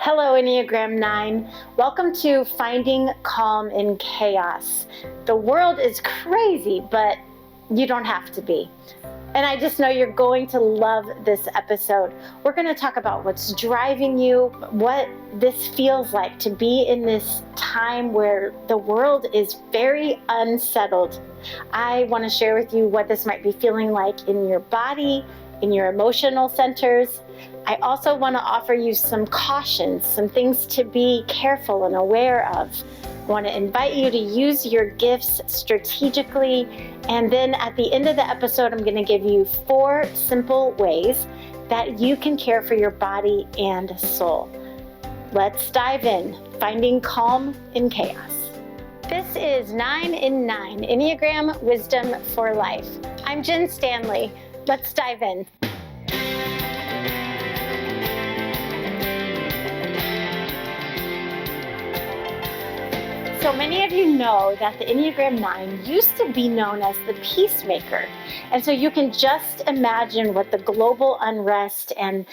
Hello, Enneagram 9. Welcome to Finding Calm in Chaos. The world is crazy, but you don't have to be. And I just know you're going to love this episode. We're going to talk about what's driving you, what this feels like to be in this time where the world is very unsettled. I want to share with you what this might be feeling like in your body, in your emotional centers. I also want to offer you some cautions, some things to be careful and aware of. I want to invite you to use your gifts strategically. And then at the end of the episode, I'm going to give you 4 simple ways that you can care for your body and soul. Let's dive in, finding calm in chaos. This is 9 in 9, Enneagram Wisdom for Life. I'm Jen Stanley. Let's dive in. So many of you know that the Enneagram 9 used to be known as the peacemaker. And so you can just imagine what the global unrest and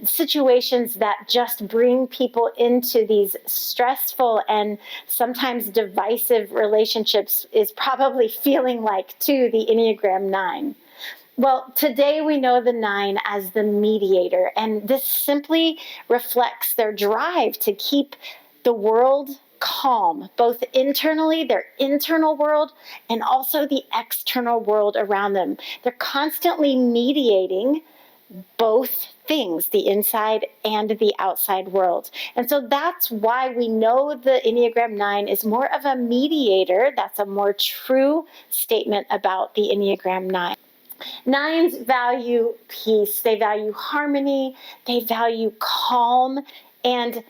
situations that just bring people into these stressful and sometimes divisive relationships is probably feeling like to the Enneagram 9. Well, today we know the 9 as the mediator, and this simply reflects their drive to keep the world calm, both internally, their internal world, and also the external world around them. They're constantly mediating both things, the inside and the outside world. And so that's why we know the Enneagram 9 is more of a mediator. That's a more true statement about the Enneagram 9. 9s value peace, they value harmony, they value calm, and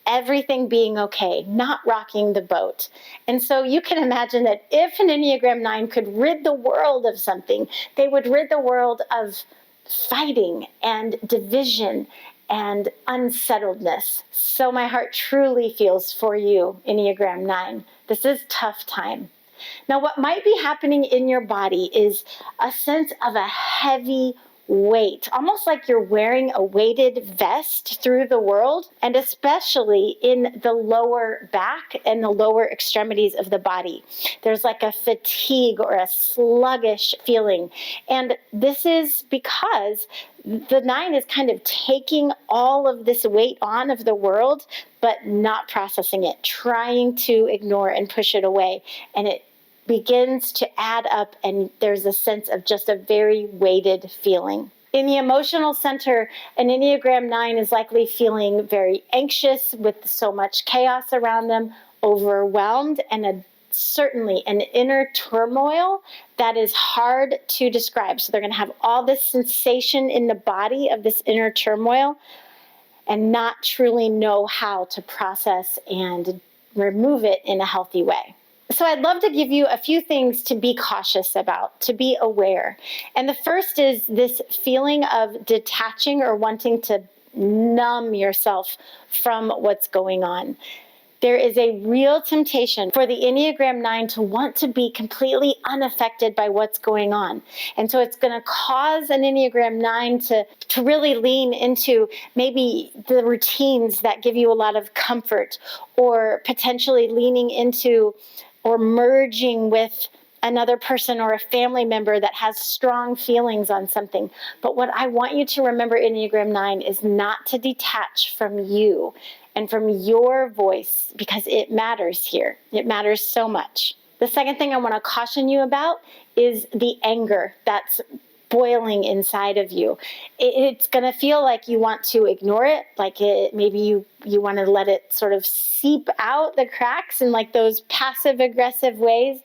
everything being okay, not rocking the boat. And so you can imagine that if an Enneagram 9 could rid the world of something, they would rid the world of fighting and division and unsettledness. So my heart truly feels for you, Enneagram 9. This is tough time. Now, what might be happening in your body is a sense of a heavy weight, almost like you're wearing a weighted vest through the world, and especially in the lower back and the lower extremities of the body. There's like a fatigue or a sluggish feeling. And this is because the 9 is kind of taking all of this weight on of the world, but not processing it, trying to ignore and push it away. And it begins to add up, and there's a sense of just a very weighted feeling. In the emotional center, an Enneagram 9 is likely feeling very anxious with so much chaos around them, overwhelmed, and certainly an inner turmoil that is hard to describe. So they're going to have all this sensation in the body of this inner turmoil and not truly know how to process and remove it in a healthy way. So I'd love to give you a few things to be cautious about, to be aware. And the first is this feeling of detaching or wanting to numb yourself from what's going on. There is a real temptation for the Enneagram 9 to want to be completely unaffected by what's going on. And so it's going to cause an Enneagram 9 to really lean into maybe the routines that give you a lot of comfort, or potentially leaning into or merging with another person or a family member that has strong feelings on something. But what I want you to remember, Enneagram 9, is not to detach from you and from your voice, because it matters here. It matters so much. The second thing I want to caution you about is the anger that's boiling inside of you. It's going to feel like you want to ignore it, like maybe you want to let it sort of seep out the cracks in like those passive aggressive ways,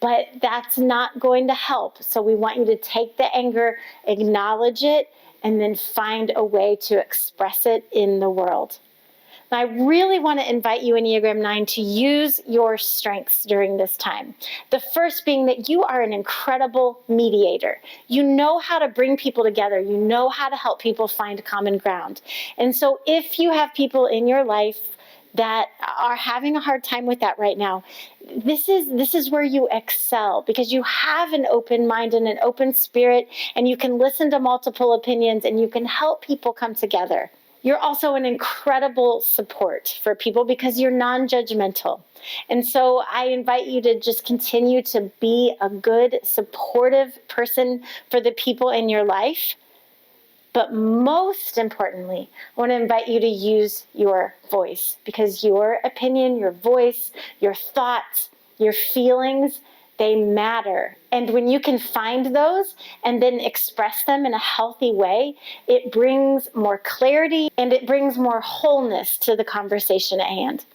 but that's not going to help. So we want you to take the anger, acknowledge it, and then find a way to express it in the world. I really want to invite you, Enneagram 9, to use your strengths during this time. The first being that you are an incredible mediator. You know how to bring people together. You know how to help people find common ground. And so if you have people in your life that are having a hard time with that right now, this is where you excel, because you have an open mind and an open spirit, and you can listen to multiple opinions, and you can help people come together. You're also an incredible support for people because you're non-judgmental. And so I invite you to just continue to be a good, supportive person for the people in your life. But most importantly, I want to invite you to use your voice, because your opinion, your voice, your thoughts, your feelings, they matter. And when you can find those and then express them in a healthy way, it brings more clarity and it brings more wholeness to the conversation at hand.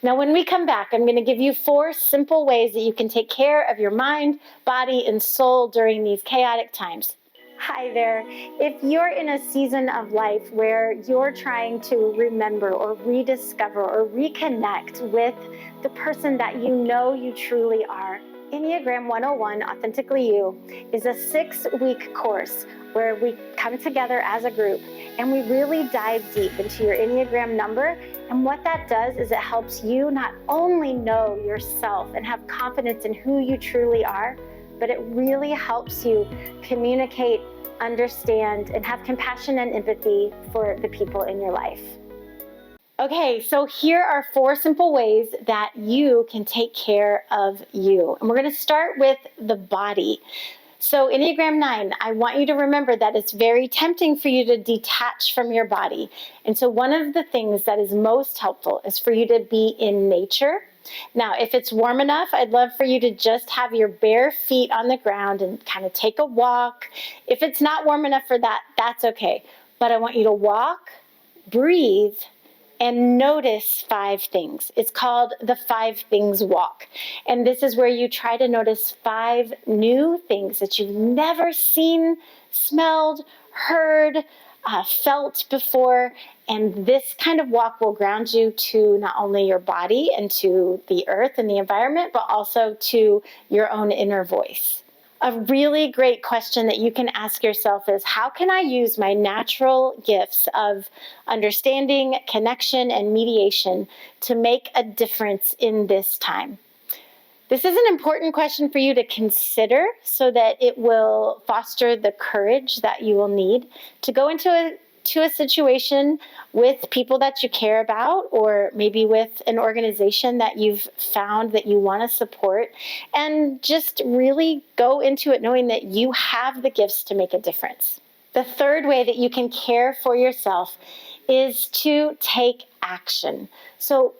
Now, when we come back, I'm going to give you 4 simple ways that you can take care of your mind, body, and soul during these chaotic times. Hi there. If you're in a season of life where you're trying to remember or rediscover or reconnect with the person that you know you truly are, Enneagram 101, Authentically You, is a 6-week course where we come together as a group and we really dive deep into your Enneagram number. And what that does is it helps you not only know yourself and have confidence in who you truly are, but it really helps you communicate, understand, and have compassion and empathy for the people in your life. Okay, so here are 4 simple ways that you can take care of you. And we're going to start with the body. So Enneagram 9, I want you to remember that it's very tempting for you to detach from your body. And so one of the things that is most helpful is for you to be in nature. Now, if it's warm enough, I'd love for you to just have your bare feet on the ground and kind of take a walk. If it's not warm enough for that, that's okay. But I want you to walk, breathe, and notice 5 things. It's called the 5 things walk. And this is where you try to notice 5 new things that you've never seen, smelled, heard, felt before. And this kind of walk will ground you to not only your body and to the earth and the environment, but also to your own inner voice. A really great question that you can ask yourself is, how can I use my natural gifts of understanding, connection, and mediation to make a difference in this time? This is an important question for you to consider so that it will foster the courage that you will need to go into a situation with people that you care about, or maybe with an organization that you've found that you want to support, and just really go into it knowing that you have the gifts to make a difference. The third way that you can care for yourself is to take action. So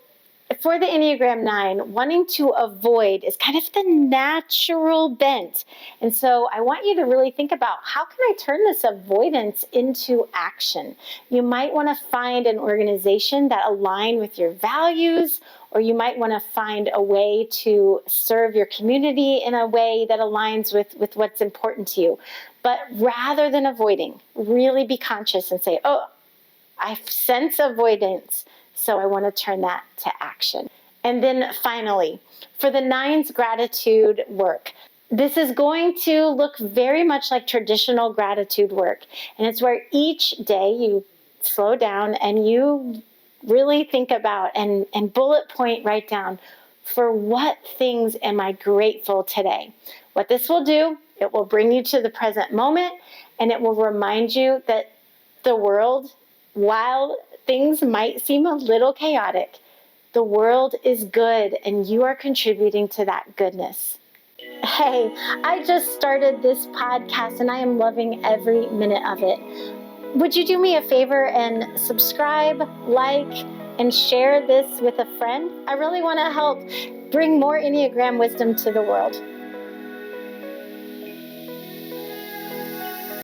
for the Enneagram 9, wanting to avoid is kind of the natural bent. And so I want you to really think about, how can I turn this avoidance into action? You might want to find an organization that aligns with your values, or you might want to find a way to serve your community in a way that aligns with what's important to you. But rather than avoiding, really be conscious and say, oh, I sense avoidance, so I want to turn that to action. And then finally, for the 9's gratitude work, this is going to look very much like traditional gratitude work. And it's where each day you slow down and you really think about and bullet point, write down, for what things am I grateful today? What this will do, it will bring you to the present moment, and it will remind you that the world, while things might seem a little chaotic, the world is good and you are contributing to that goodness. Hey, I just started this podcast and I am loving every minute of it. Would you do me a favor and subscribe, like, and share this with a friend? I really want to help bring more Enneagram wisdom to the world.